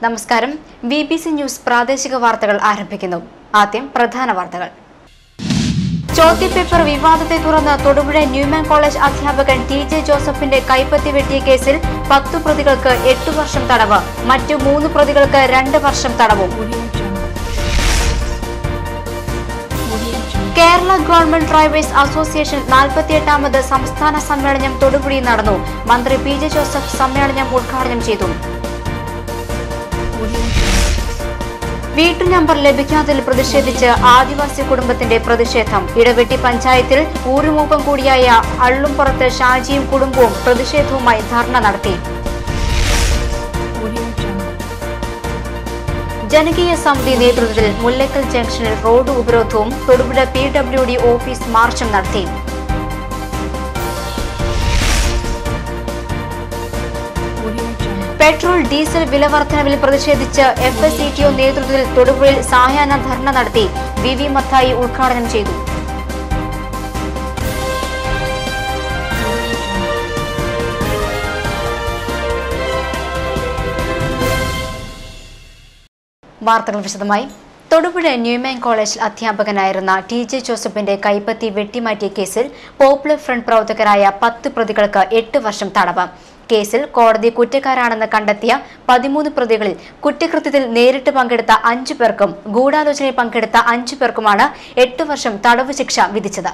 നമസ്കാരം. BBC news പ്രാദേശിക വാർത്തകൾ ആരംഭിക്കുന്നു. ആദ്യം പ്രധാന വാർത്തകൾ. ചോദ്യപേപ്പർ വിവാദത്തെ തുടർന്ന് തൊടുപുഴ ന്യൂമാൻ കോളേജ് അധ്യാപകൻ TJ ജോസഫിന്റെ കൈപ്പത്തി വെട്ടിയ കേസിൽ 10 പ്രതികൾക്ക് 8 വർഷം തടവ്, മറ്റു 3 പ്രതികൾക്ക് 2 വർഷം തടവും. കേരള ഗവൺമെന്റ് ഡ്രൈവേഴ്സ് അസോസിയേഷൻ 48ാമത് സംസ്ഥാന സമ്മേളനം തൊടുപുഴയിൽ നടന്നു. മന്ത്രി PJ ജോസഫ് സമ്മേളനം ഉദ്ഘാടനം ചെയ്തു. വീട്ടു നമ്പർ ലഭിക്കാത്തതിൽ പ്രതിഷേധിച്ച് ആദിവാസി കുടുംബത്തിന്റെ പ്രതിഷേധം. ഇടവെട്ടി പഞ്ചായത്തിൽ ഊരുമൂപ്പം കൂടിയായ അള്ളുംപുറത്ത് ഷാജിയും കുടുംബവും പ്രതിഷേധവുമായി ധർണ നടത്തി. ജനകീയ സമിതി നേതൃത്വത്തിൽ മുല്ലക്കൽ ജംഗ്ഷനിൽ റോഡ് ഉപരോധവും തൊടുപുഴ PWD ഓഫീസ് മാർച്ചും നടത്തി. പെട്രോൾ ഡീസൽ വില വർധനവിൽ പ്രതിഷേധിച്ച് FSCTO നേതൃത്വത്തിൽ തൊടുപുഴയിൽ സായാഹ്ന ധർണ നടത്തി. VV മത്തായി ഉദ്ഘാടനം ചെയ്തു. വാർത്തകൾ വിശദമായി. തൊടുപുഴ ന്യൂമാൻ കോളേജ് അധ്യാപകനായിരുന്ന TJ ജോസഫിന്റെ കൈപ്പത്തി വെട്ടിമാറ്റിയ കേസിൽ പോപ്പുലർ ഫ്രണ്ട് പ്രവർത്തകരായ 10 പ്രതികൾക്ക് 8 വർഷം തടവ്. കേസിൽ കോടതി കുറ്റക്കാരാണെന്ന് കണ്ടെത്തിയ 13 പ്രതികളിൽ കുറ്റകൃത്യത്തിൽ നേരിട്ട് പങ്കെടുത്ത 5 പേർക്കും ഗൂഢാലോചനയിൽ പങ്കെടുത്ത 5 പേർക്കുമാണ് 8 വർഷം തടവ് ശിക്ഷ വിധിച്ചത്.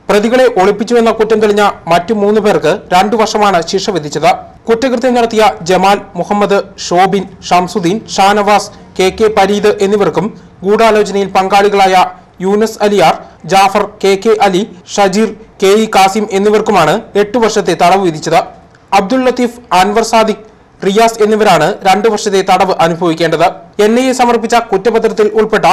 പ്രതികളെ ഒളിപ്പിച്ചുവെന്ന കുറ്റം തെളിഞ്ഞ മറ്റു 3 പേർക്ക് 2 വർഷമാണ് ശിക്ഷ വിധിച്ചത്. കുറ്റകൃത്യം നടത്തിയ ജമാൽ, മുഹമ്മദ്, ഷോബിൻ, ഷംസുദ്ദീൻ, ഷാനവാസ്, KK പരീദ് എന്നിവർക്കും ഗൂഢാലോചനയിൽ പങ്കാളികളായ യൂനസ് അലിയാർ, ജാഫർ, KK അലി, ഷജീർ, KE കാസിം എന്നിവർക്കുമാണ് 8 വർഷത്തെ തടവ് വിധിച്ചത്. അബ്ദുൾ ലത്തീഫ്, അൻവർ സാദിഖ്, റിയാസ് എന്നിവരാണ് 2 വർഷത്തെ തടവ് അനുഭവിക്കേണ്ടത്. NIA സമർപ്പിച്ച കുറ്റപത്രത്തിൽ ഉൾപ്പെട്ട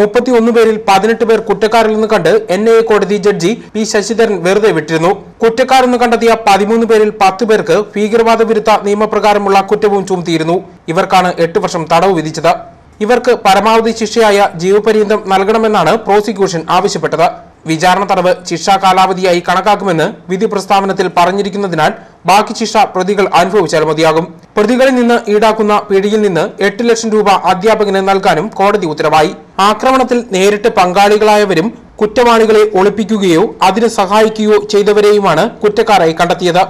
31 പേരിൽ 18 പേർ കുറ്റക്കാരില്ലെന്ന് കണ്ട് NIA കോടതി ജഡ്ജി P. ശശിധരൻ വെറുതെ വിട്ടിരുന്നു. കുറ്റക്കാരെന്ന് കണ്ടെത്തിയ 13 പേരിൽ 10 പേർക്ക് ഭീകരവാദ വിരുദ്ധ നിയമപ്രകാരമുള്ള കുറ്റവും ചുമത്തിയിരുന്നു. ഇവർക്കാണ് 8 വർഷം തടവ് വിധിച്ചത്. ഇവർക്ക് പരമാവധി ശിക്ഷയായ ജീവപര്യന്തം നൽകണമെന്നാണ് പ്രോസിക്യൂഷൻ ആവശ്യപ്പെട്ടത്. വിചാരണ തടവ് ശിക്ഷാ കാലാവധിയായി കണക്കാക്കുമെന്ന് വിധി പ്രസ്താവനത്തിൽ പറഞ്ഞിരിക്കുന്നതിനാൽ ബാക്കി ശിക്ഷ പ്രതികൾ അനുഭവിച്ചാൽ മതിയാകും. പ്രതികളിൽ നിന്ന് ഈടാക്കുന്ന പിഴയിൽ നിന്ന് 8 ലക്ഷം രൂപ അധ്യാപകന് നൽകാനും കോടതി ഉത്തരവായി. ആക്രമണത്തിൽ നേരിട്ട് പങ്കാളികളായവരും കുറ്റവാളികളെ ഒളിപ്പിക്കുകയോ അതിന് സഹായിക്കുകയോ ചെയ്തവരെയുമാണ് കുറ്റക്കാരായി കണ്ടെത്തിയത്.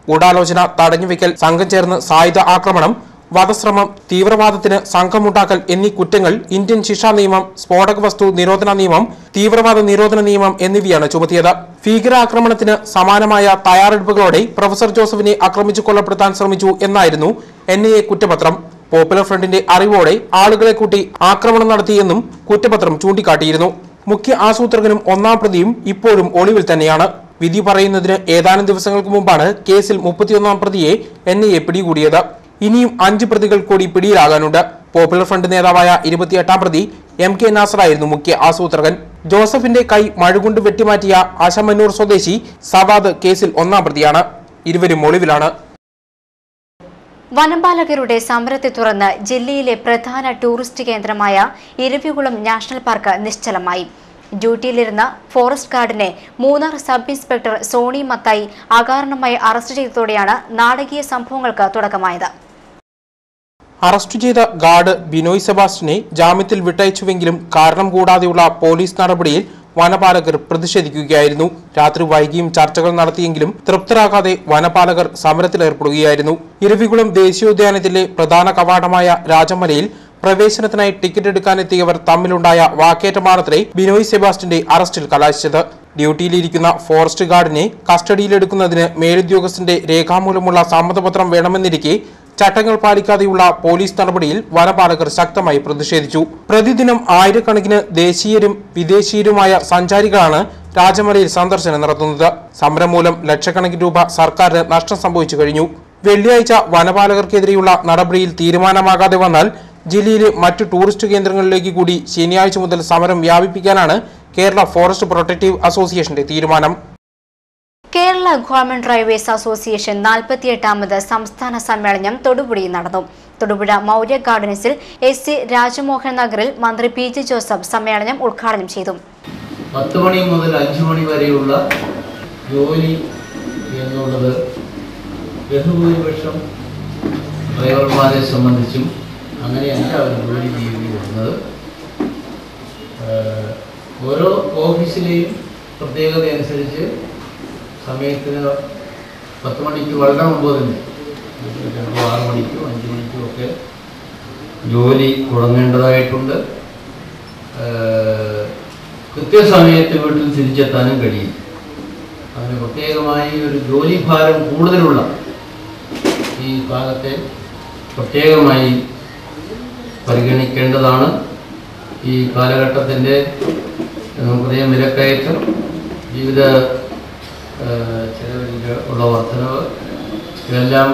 ഗൂഢാലോചന, തടഞ്ഞുവെക്കൽ, സംഘം ചേർന്ന് സായുധ ആക്രമണം, വധശ്രമം, തീവ്രവാദത്തിന് സംഘമുണ്ടാക്കൽ എന്നീ കുറ്റങ്ങൾ ഇന്ത്യൻ ശിക്ഷാ നിയമം, സ്ഫോടക വസ്തു നിരോധന നിയമം, തീവ്രവാദ നിരോധന നിയമം എന്നിവയാണ് ചുമത്തിയത്. ഭീകരാക്രമണത്തിന് സമാനമായ തയ്യാറെടുപ്പുകളോടെ പ്രൊഫസർ ജോസഫിനെ ആക്രമിച്ചു കൊലപ്പെടുത്താൻ ശ്രമിച്ചു എന്നായിരുന്നു NIA കുറ്റപത്രം. പോപ്പുലർ ഫ്രണ്ടിന്റെ അറിവോടെ ആളുകളെ കൂട്ടി ആക്രമണം നടത്തിയെന്നും കുറ്റപത്രം ചൂണ്ടിക്കാട്ടിയിരുന്നു. മുഖ്യ ആസൂത്രകനും 1-ാം പ്രതിയും ഇപ്പോഴും ഒളിവിൽ തന്നെയാണ്. വിധി പറയുന്നതിന് ഏതാനും ദിവസങ്ങൾക്ക് മുമ്പാണ് കേസിൽ 31-ാം പ്രതിയെ NIA പിടികൂടിയത്. ഇനിയും 5 പ്രതികൾ കൂടി പിടിയിലാകാനുണ്ട്. പോപ്പുലർ ഫ്രണ്ട് നേതാവായ 28-ാം പ്രതി MK നാസറായിരുന്നു മുഖ്യ ആസൂത്രകൻ. ജോസഫിന്റെ കൈ മഴുകൊണ്ട് വെട്ടിമാറ്റിയ ആശമന്നൂർ സ്വദേശി സവാദ് കേസിൽ 1-ാം പ്രതിയാണ്. ഇരുവരും ഒളിവിലാണ്. വനപാലകരുടെ സമരത്തെ തുടർന്ന് ജില്ലയിലെ പ്രധാന ടൂറിസ്റ്റ് കേന്ദ്രമായ ഇരവികുളം നാഷണൽ പാർക്ക് നിശ്ചലമായി. ഡ്യൂട്ടിയിലിരുന്ന ഫോറസ്റ്റ് ഗാർഡിനെ മൂന്നാർ സബ് ഇൻസ്പെക്ടർ സോണി മത്തായി അകാരണമായി അറസ്റ്റ് ചെയ്തതോടെയാണ് നാടകീയ സംഭവങ്ങൾക്ക് തുടക്കമായത്. അറസ്റ്റ് ചെയ്ത ഗാർഡ് ബിനോയ് സെബാസ്റ്റ്യനെ ജാമ്യത്തിൽ വിട്ടയച്ചുവെങ്കിലും കാരണം കൂടാതെയുള്ള പോലീസ് നടപടിയിൽ വനപാലകർ പ്രതിഷേധിക്കുകയായിരുന്നു. രാത്രി വൈകിയും ചർച്ചകൾ നടത്തിയെങ്കിലും തൃപ്തരാകാതെ വനപാലകർ സമരത്തിലേർപ്പെടുകയായിരുന്നു. ഇരവികുളം ദേശീയോദ്യാനത്തിലെ പ്രധാന കവാടമായ രാജമലയിൽ പ്രവേശനത്തിനായി ടിക്കറ്റ് എടുക്കാനെത്തിയവർ തമ്മിലുണ്ടായ വാക്കേറ്റമാണത്രേ ബിനോയ് സെബാസ്റ്റ്യന്റെ അറസ്റ്റിൽ കലാശിച്ചത്. ഡ്യൂട്ടിയിലിരിക്കുന്ന ഫോറസ്റ്റ് ഗാർഡിനെ കസ്റ്റഡിയിലെടുക്കുന്നതിന് മേലുദ്യോഗസ്ഥന്റെ രേഖാമൂലമുള്ള സമ്മതപത്രം വേണമെന്നിരിക്കെ ചട്ടങ്ങൾ പാലിക്കാതെയുള്ള പോലീസ് നടപടിയിൽ വനപാലകർ ശക്തമായി പ്രതിഷേധിച്ചു. പ്രതിദിനം ആയിരക്കണക്കിന് ദേശീയരും വിദേശീയരുമായ സഞ്ചാരികളാണ് രാജമലയിൽ സന്ദർശനം നടത്തുന്നത്. സമരം മൂലം ലക്ഷക്കണക്കിന് രൂപ സർക്കാരിന് നഷ്ടം സംഭവിച്ചു കഴിഞ്ഞു. വെള്ളിയാഴ്ച വനപാലകർക്കെതിരെയുള്ള നടപടിയിൽ തീരുമാനമാകാതെ വന്നാൽ ജില്ലയിലെ മറ്റു ടൂറിസ്റ്റ് കേന്ദ്രങ്ങളിലേക്ക് കൂടി ശനിയാഴ്ച മുതൽ സമരം വ്യാപിപ്പിക്കാനാണ് കേരള ഫോറസ്റ്റ് പ്രൊട്ടക്റ്റീവ് അസോസിയേഷന്റെ തീരുമാനം. കേരള ഗവൺമെന്റ് ഡ്രൈവേഴ്സ് അസോസിയേഷൻ 48ാമത് സംസ്ഥാന സമ്മേളനം തൊടുപുഴയിൽ നടന്നു. തൊടുപുഴ മൗര്യ ഗാർഡൻസിൽ SC രാജമോഹൻ നഗറിൽ മന്ത്രി PJ ജോസഫ് സമ്മേളനം ഉദ്ഘാടനം ചെയ്തു. 10 മണി മുതൽ 5 മണി വരെയുള്ള ജോലി എന്നുള്ളത് ബഹുഭൂരിപക്ഷം ഡ്രൈവർമാരെ സംബന്ധിച്ചും അങ്ങനെയല്ല അവർ ജോലി ചെയ്യേണ്ടി വരുന്നത്. ഓരോ ഓഫീസിലെയും പ്രത്യേകത അനുസരിച്ച് സമയത്തിന് 10 മണിക്ക് വളരെ മുമ്പ് തന്നെ 6 മണിക്കോ 5 മണിക്കോ ഒക്കെ ജോലി തുടങ്ങേണ്ടതായിട്ടുണ്ട്. കൃത്യസമയത്ത് വീട്ടിൽ തിരിച്ചെത്താനും കഴിയും. അതിന് പ്രത്യേകമായി ഒരു ജോലി ഭാരം കൂടുതലുള്ള ഈ ഭാഗത്തെ പ്രത്യേകമായി പരിഗണിക്കേണ്ടതാണ്. ഈ കാലഘട്ടത്തിൻ്റെ നമുക്കറിയാം വിലക്കയറ്റം, ജീവിത ചെലവിൽ ഉള്ള വർധനവ്, ഇതെല്ലാം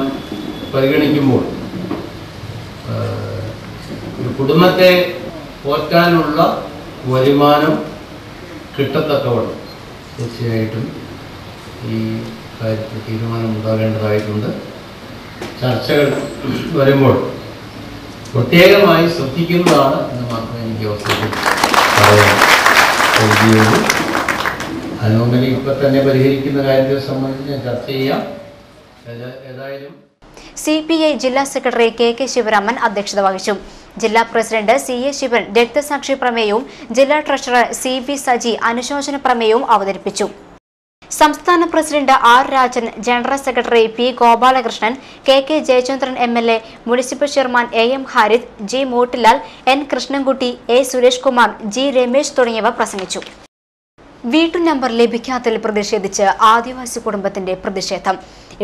പരിഗണിക്കുമ്പോൾ ഒരു കുടുംബത്തെ പോറ്റാനുള്ള വരുമാനം കിട്ടത്തക്കവണ്ണം തീർച്ചയായിട്ടും ഈ കാര്യത്തിൽ തീരുമാനമുണ്ടാകേണ്ടതായിട്ടുണ്ട്. ചർച്ചകൾ വരുമ്പോൾ പ്രത്യേകമായി ശ്രദ്ധിക്കുന്നതാണ് എന്ന് മാത്രമേ എനിക്ക് അവസരത്തിൽ പറയാൻ കഴിയുള്ളൂ. അനുമതി ഇപ്പം തന്നെ പരിഹരിക്കുന്ന കാര്യത്തെ സംബന്ധിച്ച് ഞാൻ ചർച്ച ചെയ്യാം. ഏതായാലും CPI ജില്ലാ സെക്രട്ടറി KK ശിവരാമൻ അധ്യക്ഷത വഹിച്ചു. ജില്ലാ പ്രസിഡന്റ് CA ശിവൻ രക്തസാക്ഷി പ്രമേയവും ജില്ലാ ട്രഷറർ CB സജി അനുശോചന പ്രമേയവും അവതരിപ്പിച്ചു. സംസ്ഥാന president R Rajan, general secretary P Gopalakrishnan, KK Jayachandran MLA, municipal chairman AM ഹാരിത്, G Motilal, N Krishnankutty, A Suresh Kumar, G Ramesh തുടങ്ങിയവർ പ്രസംഗിച്ചു. വീട്ടു നമ്പർ ലഭിക്കാത്തതിൽ പ്രതിഷേധിച്ച് ആദിവാസി കുടുംബത്തിന്റെ പ്രതിഷേധം.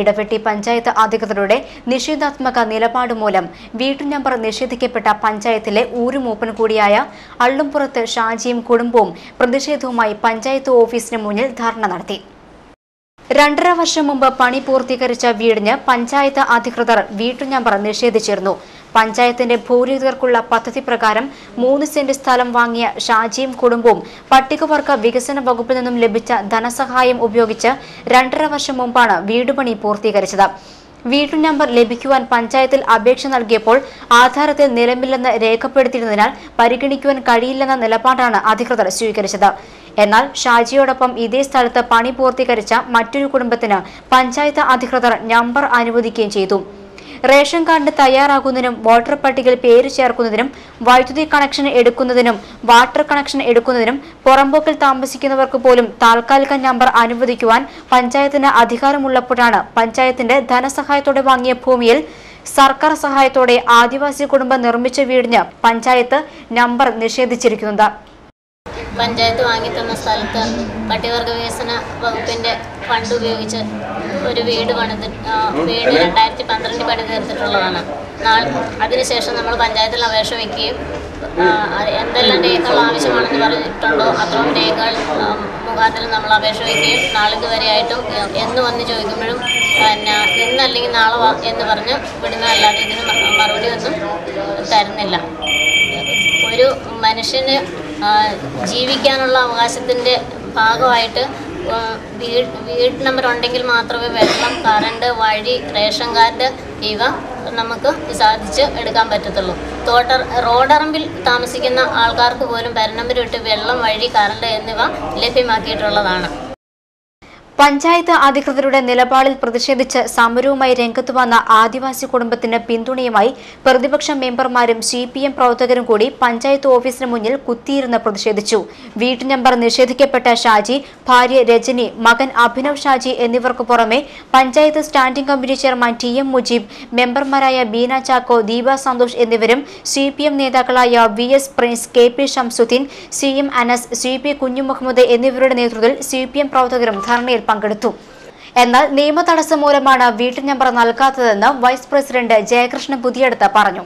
ഇടവെട്ടി പഞ്ചായത്ത് അധികൃതരുടെ നിഷേധാത്മക നിലപാട് മൂലം വീട്ടു നമ്പർ നിഷേധിക്കപ്പെട്ട പഞ്ചായത്തിലെ ഊരുമൂപ്പൻ കൂടിയായ അള്ളുംപുറത്ത് ഷാജിയും കുടുംബവും പ്രതിഷേധവുമായി പഞ്ചായത്ത് ഓഫീസിന് മുന്നിൽ ധർണ നടത്തി. 2.5 വർഷം മുമ്പ് പണി പൂർത്തീകരിച്ച വീടിന് പഞ്ചായത്ത് അധികൃതർ വീട്ടു നമ്പർ നിഷേധിച്ചിരുന്നു. പഞ്ചായത്തിന്റെ ഭൂരഹിതർക്കുള്ള പദ്ധതി പ്രകാരം 3 സെന്റ് സ്ഥലം വാങ്ങിയ ഷാജിയും കുടുംബവും പട്ടികവർഗ വികസന വകുപ്പിൽ നിന്നും ലഭിച്ച ധനസഹായം ഉപയോഗിച്ച് 2.5 വർഷം മുമ്പാണ് വീടുപണി പൂർത്തീകരിച്ചത്. വീട്ടു നമ്പർ ലഭിക്കുവാൻ പഞ്ചായത്തിൽ അപേക്ഷ നൽകിയപ്പോൾ ആധാരത്തിൽ നിലമില്ലെന്ന് രേഖപ്പെടുത്തിയിരുന്നതിനാൽ പരിഗണിക്കുവാൻ കഴിയില്ലെന്ന നിലപാടാണ് അധികൃതർ സ്വീകരിച്ചത്. എന്നാൽ ഷാജിയോടൊപ്പം ഇതേ സ്ഥലത്ത് പണി പൂർത്തീകരിച്ച മറ്റൊരു കുടുംബത്തിന് പഞ്ചായത്ത് അധികൃതർ നമ്പർ അനുവദിക്കുകയും ചെയ്തു. റേഷൻ കാർഡ് തയ്യാറാക്കുന്നതിനും വോട്ടർ പട്ടികയിൽ പേര് ചേർക്കുന്നതിനും വൈദ്യുതി കണക്ഷൻ എടുക്കുന്നതിനും വാട്ടർ കണക്ഷൻ എടുക്കുന്നതിനും പുറമ്പോക്കിൽ താമസിക്കുന്നവർക്ക് പോലും താൽക്കാലിക നമ്പർ അനുവദിക്കുവാൻ പഞ്ചായത്തിന് അധികാരമുള്ളപ്പോഴാണ് പഞ്ചായത്തിന്റെ ധനസഹായത്തോടെ വാങ്ങിയ ഭൂമിയിൽ സർക്കാർ സഹായത്തോടെ ആദിവാസി കുടുംബം നിർമ്മിച്ച വീടിന് പഞ്ചായത്ത് നമ്പർ നിഷേധിച്ചിരിക്കുന്നത്. പഞ്ചായത്ത് വാങ്ങിത്തന്ന സ്ഥലത്ത് പട്ടികവർഗ വികസന വകുപ്പിൻ്റെ ഫണ്ട് ഉപയോഗിച്ച് ഒരു വീട് 2012 പണി തീർത്തിട്ടുള്ളതാണ്. അതിനുശേഷം നമ്മൾ പഞ്ചായത്തിൽ അപേക്ഷ വയ്ക്കുകയും എന്തെല്ലാം രേഖകൾ ആവശ്യമാണെന്ന് പറഞ്ഞിട്ടുണ്ടോ അത്രയും രേഖകൾ മുഖാന്തരം നമ്മൾ അപേക്ഷ വയ്ക്കുകയും നാളിതുവരെയായിട്ടും എന്ന് വന്ന് ചോദിക്കുമ്പോഴും ഇന്നല്ലെങ്കിൽ നാളെ എന്ന് പറഞ്ഞ് വിടുന്നതല്ലാതെ ഇതിന് മറുപടി ഒന്നും തരുന്നില്ല. ഒരു മനുഷ്യന് ജീവിക്കാനുള്ള അവകാശത്തിൻ്റെ ഭാഗമായിട്ട് വീട് നമ്പർ ഉണ്ടെങ്കിൽ മാത്രമേ വെള്ളം, കറണ്ട്, വഴി, റേഷൻ കാർഡ് ഇവ നമുക്ക് സാധിച്ച് എടുക്കാൻ പറ്റത്തുള്ളൂ. റോഡറമ്പിൽ താമസിക്കുന്ന ആൾക്കാർക്ക് പോലും നമ്പർ ഇട്ട് വെള്ളം, വഴി, കറണ്ട് എന്നിവ ലഭ്യമാക്കിയിട്ടുള്ളതാണ്. പഞ്ചായത്ത് അധികൃതരുടെ നിലപാടിൽ പ്രതിഷേധിച്ച് സമരവുമായി രംഗത്ത് വന്ന ആദിവാസി കുടുംബത്തിന് പിന്തുണയുമായി പ്രതിപക്ഷ മെമ്പർമാരും CPM പ്രവർത്തകരും കൂടി പഞ്ചായത്ത് ഓഫീസിന് മുന്നിൽ കുത്തിയിരുന്ന് പ്രതിഷേധിച്ചു. വീട്ടു നമ്പർ നിഷേധിക്കപ്പെട്ട ഷാജി, ഭാര്യ രജനി, മകൻ അഭിനവ് ഷാജി എന്നിവർക്ക് പുറമെ panchayat standing committee chairman TM Mujeeb, മെമ്പർമാരായ ബീന ചാക്കോ, ദീപ സന്തോഷ് എന്നിവരും CPM നേതാക്കളായ VS Prince, KP Shamsuddin, CM Anas, CP Kunjumuhammad എന്നിവരുടെ നേതൃത്വത്തിൽ CPM പ്രവർത്തകരും ധർണയിൽ പങ്കെടുത്തു. എന്നാൽ നിയമ തടസ്സം മൂലമാണ് വീട്ടു നമ്പർ നൽകാത്തതെന്ന് വൈസ് പ്രസിഡന്റ് ജയകൃഷ്ണൻ പുതിയടത്ത് പറഞ്ഞു.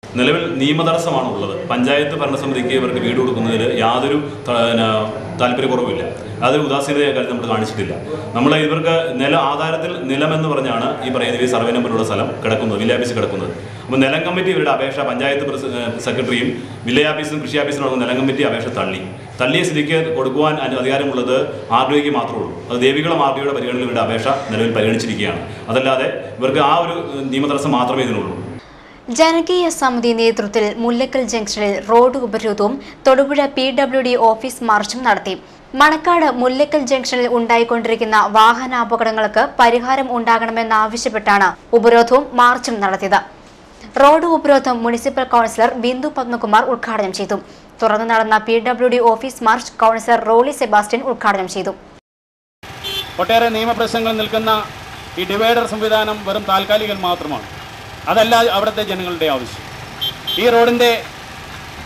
നിലവിൽ നിയമതടസ്സമാണ് ഉള്ളത്. പഞ്ചായത്ത് ഭരണസമിതിക്ക് ഇവർക്ക് വീട് കൊടുക്കുന്നതിൽ യാതൊരു താല്പര്യക്കുറവില്ല, യാതൊരു ഉദാസീനതയെ കാര്യം നമ്മൾ കാണിച്ചിട്ടില്ല. നമ്മൾ ഇവർക്ക് ആധാരത്തിൽ നിലമെന്ന് പറഞ്ഞാണ് ഈ പറയുന്ന ഈ സർവേ നമ്പറിലുള്ള സ്ഥലം കിടക്കുന്നത്, വില്ലേജ് ഓഫീസ് കിടക്കുന്നത്. അപ്പോൾ നിലം കമ്മിറ്റി ഇവരുടെ അപേക്ഷ പഞ്ചായത്ത് സെക്രട്ടറിയും വില്ലേജ് ഓഫീസിനും കൃഷി ഓഫീസിനും നിലം കമ്മിറ്റി അപേക്ഷ തള്ളിയ സ്ഥിതിക്ക് കൊടുക്കുവാൻ അധികാരമുള്ളത് RDOയ്ക്ക് മാത്രമേ ഉള്ളൂ. അത് ദേവികുളം RDOയുടെ പരിഗണനയിൽ ഇവരുടെ അപേക്ഷ നിലവിൽ പരിഗണിച്ചിരിക്കുകയാണ്. അതല്ലാതെ ഇവർക്ക് ആ ഒരു നിയമതടസ്സം മാത്രമേ ഇതിനുള്ളൂ. ജനകീയ സമിതി നേതൃത്വത്തിൽ മുല്ലക്കൽ ജംഗ്ഷനിൽ റോഡ് ഉപരോധവും തൊടുപുഴ PWD ഓഫീസ് മാർച്ചും നടത്തി. മണക്കാട് മുല്ലക്കൽ ജംഗ്ഷനിൽ ഉണ്ടായിക്കൊണ്ടിരിക്കുന്ന വാഹനാപകടങ്ങൾക്ക് പരിഹാരം ഉണ്ടാകണമെന്നാവശ്യപ്പെട്ടാണ് ഉപരോധവും മാർച്ചും നടത്തിയത്. റോഡ് ഉപരോധം മുനിസിപ്പൽ കൗൺസിലർ ബിന്ദു പത്മകുമാർ ഉദ്ഘാടനം ചെയ്തു. തുടർന്ന് നടന്ന PWD office march councillor Roly Sebastian ഉദ്ഘാടനം ചെയ്തു. ഒട്ടേറെ നിയമപ്രശ്നങ്ങൾ നിൽക്കുന്ന ഈ ഡിവൈഡർ സംവിധാനം വെറും താൽക്കാലികം മാത്രമാണ്. അതല്ല അവിടുത്തെ ജനങ്ങളുടെ ആവശ്യം. ഈ റോഡിൻ്റെ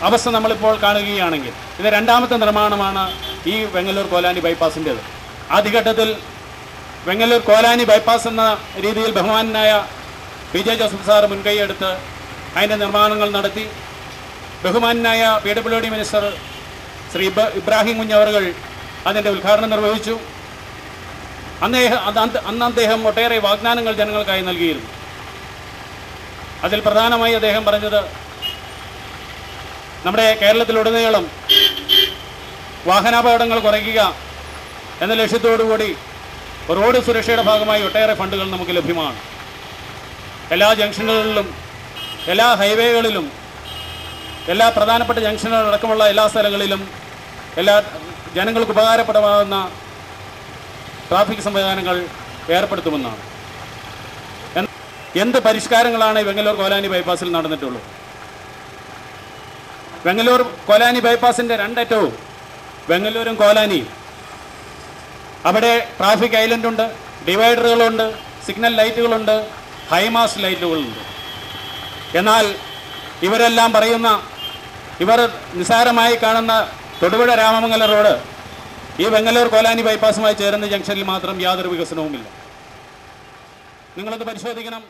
അവസ്ഥ നമ്മളിപ്പോൾ കാണുകയാണെങ്കിൽ ഇത് രണ്ടാമത്തെ നിർമ്മാണമാണ് ഈ വെങ്ങല്ലൂർ കോലാനി ബൈപ്പാസിൻ്റേത്. ആദ്യഘട്ടത്തിൽ വെങ്ങല്ലൂർ കോലാനി ബൈപ്പാസ് എന്ന രീതിയിൽ ബഹുമാനായ PJ ജോസഫ് സാർ മുൻകൈയെടുത്ത് അതിൻ്റെ നിർമ്മാണങ്ങൾ നടത്തി. ബഹുമാനായ PWD മിനിസ്റ്റർ ശ്രീ ഇബ്രാഹിം കുഞ്ഞവറുകൾ അതിൻ്റെ ഉദ്ഘാടനം നിർവഹിച്ചു. അന്ന് അദ്ദേഹം ഒട്ടേറെ വാഗ്ദാനങ്ങൾ ജനങ്ങൾക്കായി നൽകിയിരുന്നു. അതിൽ പ്രധാനമായി അദ്ദേഹം പറഞ്ഞത് നമ്മുടെ കേരളത്തിലുടനീളം വാഹനാപകടങ്ങൾ കുറയ്ക്കുക എന്ന ലക്ഷ്യത്തോടുകൂടി റോഡ് സുരക്ഷയുടെ ഭാഗമായി ഒട്ടേറെ ഫണ്ടുകൾ നമുക്ക് ലഭ്യമാണ്. എല്ലാ ജംഗ്ഷനുകളിലും എല്ലാ ഹൈവേകളിലും എല്ലാ പ്രധാനപ്പെട്ട ജംഗ്ഷനുകളടക്കമുള്ള എല്ലാ സ്ഥലങ്ങളിലും എല്ലാ ജനങ്ങൾക്ക് ഉപകാരപ്രദമാകുന്ന ട്രാഫിക് സംവിധാനങ്ങൾ ഏർപ്പെടുത്തുമെന്നാണ്. എന്ത് പരിഷ്കാരങ്ങളാണ് വെങ്ങല്ലൂർ കോലാനി ബൈപ്പാസിൽ നടന്നിട്ടുള്ളൂ? വെങ്ങല്ലൂർ കോലാനി ബൈപ്പാസിൻ്റെ രണ്ടറ്റവും വെങ്ങല്ലൂരും കോലാനിയും അവിടെ ട്രാഫിക് ഐലൻഡുണ്ട്, ഡിവൈഡറുകളുണ്ട്, സിഗ്നൽ ലൈറ്റുകളുണ്ട്, ഹൈമാസ്റ്റ് ലൈറ്റുകളുണ്ട്. എന്നാൽ ഇവരെല്ലാം പറയുന്ന ഇവർ നിസ്സാരമായി കാണുന്ന തൊടുപുഴ രാമമംഗലം റോഡ് ഈ വെങ്ങല്ലൂർ കോലാനി ബൈപ്പാസുമായി ചേരുന്ന ജംഗ്ഷനിൽ മാത്രം യാതൊരു വികസനവുമില്ല. നിങ്ങളത് പരിശോധിക്കണം.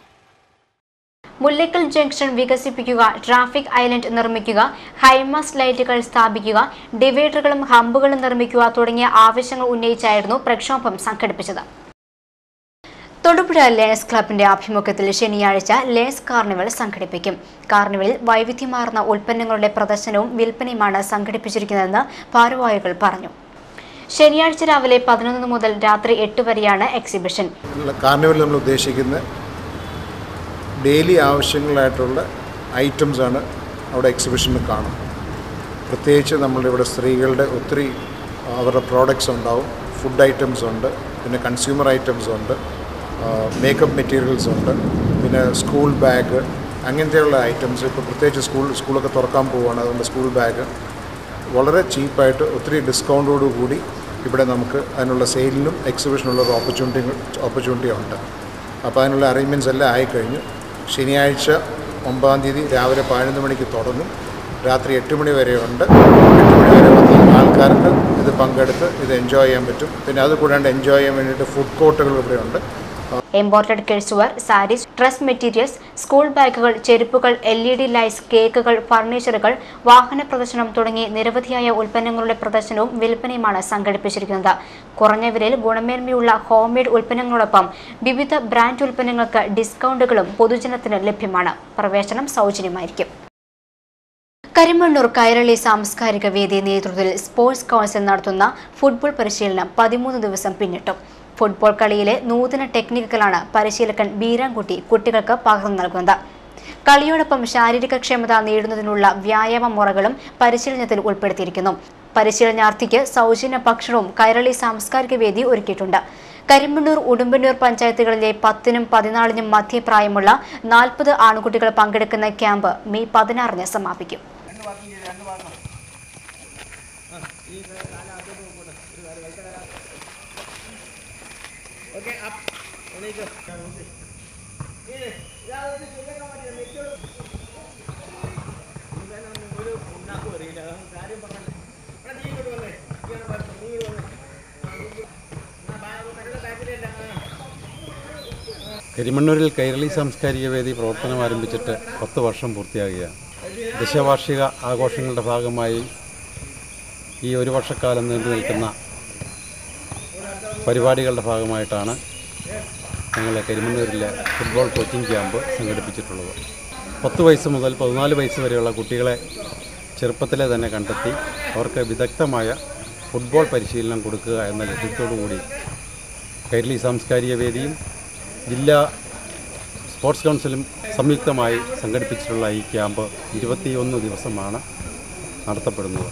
മുല്ലക്കൽ ജംഗ്ഷൻ വികസിപ്പിക്കുക, ട്രാഫിക് ഐലൻഡ് നിർമ്മിക്കുക, ഹൈമാസ്റ്റ് ലൈറ്റുകൾ സ്ഥാപിക്കുക, ഡിവൈഡറുകളും ഹമ്പുകളും നിർമ്മിക്കുക തുടങ്ങിയ ആവശ്യങ്ങൾ ഉന്നയിച്ചായിരുന്നു പ്രക്ഷോഭം സംഘടിപ്പിച്ചത്. തൊടുപുഴ ലയൺസ് ക്ലബിന്റെ ആഭിമുഖ്യത്തിൽ ശനിയാഴ്ച ലയൺസ് കാർണിവൽ സംഘടിപ്പിക്കും. കാർണിവലിൽ വൈവിധ്യമാർന്ന ഉൽപ്പന്നങ്ങളുടെ പ്രദർശനവും വിൽപ്പനയുമാണ് സംഘടിപ്പിച്ചിരിക്കുന്നതെന്ന് ഭാരവാഹികൾ പറഞ്ഞു. ശനിയാഴ്ച രാവിലെ 11 മുതൽ രാത്രി 8 വരെയാണ് എക്സിബിഷൻ. കാർണിവൽ നമ്മൾ ഉദ്ദേശിക്കുന്ന ഡെയിലി ആവശ്യങ്ങളായിട്ടുള്ള ഐറ്റംസ് ആണ് അവിടെ എക്സിബിഷനിൽ കാണും. പ്രത്യേകിച്ച് നമ്മളുടെ ഇവിടെ സ്ത്രീകളുടെ ഒത്തിരി അവരുടെ പ്രോഡക്റ്റ്സ് ഉണ്ടാവും. ഫുഡ് ഐറ്റംസ് ഉണ്ട്, പിന്നെ കൺസ്യൂമർ ഐറ്റംസ് ഉണ്ട്, മേക്കപ്പ് മെറ്റീരിയൽസ് ഉണ്ട്, പിന്നെ സ്കൂൾ ബാഗ്, അങ്ങനത്തെയുള്ള ഐറ്റംസ്. ഇപ്പോൾ പ്രത്യേകിച്ച് സ്കൂളൊക്കെ തുറക്കാൻ പോവുകയാണ്, അതുകൊണ്ട് സ്കൂൾ ബാഗ് വളരെ ചീപ്പായിട്ട് ഒത്തിരി ഡിസ്കൗണ്ടോടുകൂടി ഇവിടെ നമുക്ക് അതിനുള്ള സെയിലിനും എക്സിബിഷനുള്ള ഒരു ഓപ്പർച്യൂണിറ്റി ഉണ്ട്. അപ്പോൾ അതിനുള്ള അറേഞ്ച്മെൻറ്റ്സ് എല്ലാം ആയിക്കഴിഞ്ഞു. ശനിയാഴ്ച 9-ാം തീയതി രാവിലെ 11 മണിക്ക് തുടങ്ങും, രാത്രി 8 മണി വരെ ഉണ്ട്. 8 മണി വരെ വന്ന ആൾക്കാർക്ക് ഇത് പങ്കെടുത്ത് ഇത് എൻജോയ് ചെയ്യാൻ പറ്റും. പിന്നെ അത് കൂടാണ്ട് എൻജോയ് ചെയ്യാൻ വേണ്ടിയിട്ട് ഫുഡ് കോർട്ടുകൾ ഇവിടെ ഉണ്ട്. Imported kidswear, saris, dress materials, school ബാഗുകൾ, ചെരുപ്പുകൾ, LED ലൈറ്റ്സ്, കേക്കുകൾ, ഫർണിച്ചറുകൾ, വാഹന പ്രദർശനം തുടങ്ങി നിരവധിയായ ഉൽപ്പന്നങ്ങളുടെ പ്രദർശനവും വിൽപ്പനയുമാണ് സംഘടിപ്പിച്ചിരിക്കുന്നത്. കുറഞ്ഞ വിലയിൽ ഗുണമേന്മയുള്ള ഹോംമെയ്ഡ് ഉൽപ്പന്നങ്ങളോടൊപ്പം വിവിധ ബ്രാൻഡ് ഉൽപ്പന്നങ്ങൾക്ക് ഡിസ്കൗണ്ടുകളും പൊതുജനത്തിന് ലഭ്യമാണ്. പ്രവേശനം സൗജന്യമായിരിക്കും. കരിമണ്ണൂർ കൈരളി സാംസ്കാരിക വേദി നേതൃത്വത്തിൽ സ്പോർട്സ് കൗൺസിൽ നടത്തുന്ന ഫുട്ബോൾ പരിശീലനം 13 ദിവസം പിന്നിട്ടു. ഫുട്ബോൾ കളിയിലെ നൂതന ടെക്നിക്കുകളാണ് പരിശീലകൻ ബീരാൻകുട്ടി കുട്ടികൾക്ക് പകർന്നു നൽകുന്നത്. കളിയോടൊപ്പം ശാരീരിക ക്ഷമത നേടുന്നതിനുള്ള വ്യായാമ മുറകളും പരിശീലനത്തിൽ ഉൾപ്പെടുത്തിയിരിക്കുന്നു. പരിശീലനാർത്ഥിക്ക് സൗജന്യ ഭക്ഷണവും കൈരളി സാംസ്കാരിക വേദി ഒരുക്കിയിട്ടുണ്ട്. കരിമണ്ണൂർ, ഉടുമ്പന്നൂർ പഞ്ചായത്തുകളിലെ 10-നും 14-നും മധ്യപ്രായമുള്ള 40 ആൺകുട്ടികൾ പങ്കെടുക്കുന്ന ക്യാമ്പ് മെയ് 16-ന് സമാപിക്കും. കരിമണ്ണൂരിൽ കൈരളി സാംസ്കാരിക വേദി പ്രവർത്തനം ആരംഭിച്ചിട്ട് 10 വർഷം പൂർത്തിയാകുകയാണ്. ദശവാർഷിക ആഘോഷങ്ങളുടെ ഭാഗമായി ഈ 1 വർഷക്കാലം നീണ്ടു നിൽക്കുന്ന പരിപാടികളുടെ ഭാഗമായിട്ടാണ് ഞങ്ങൾ കരിമണ്ണൂരിലെ ഫുട്ബോൾ കോച്ചിങ് ക്യാമ്പ് സംഘടിപ്പിച്ചിട്ടുള്ളത്. 10 വയസ്സ് മുതൽ 14 വയസ്സ് വരെയുള്ള കുട്ടികളെ ചെറുപ്പത്തിലെ തന്നെ കണ്ടെത്തി അവർക്ക് വിദഗ്ധമായ ഫുട്ബോൾ പരിശീലനം കൊടുക്കുക എന്ന ലക്ഷ്യത്തോടുകൂടി കൈരളി സാംസ്കാരിക വേദിയും ജില്ലാ സ്പോർട്സ് കൗൺസിലും സംയുക്തമായി സംഘടിപ്പിച്ചിട്ടുള്ള ഈ ക്യാമ്പ് 21 ദിവസമാണ് നടത്തപ്പെടുന്നത്.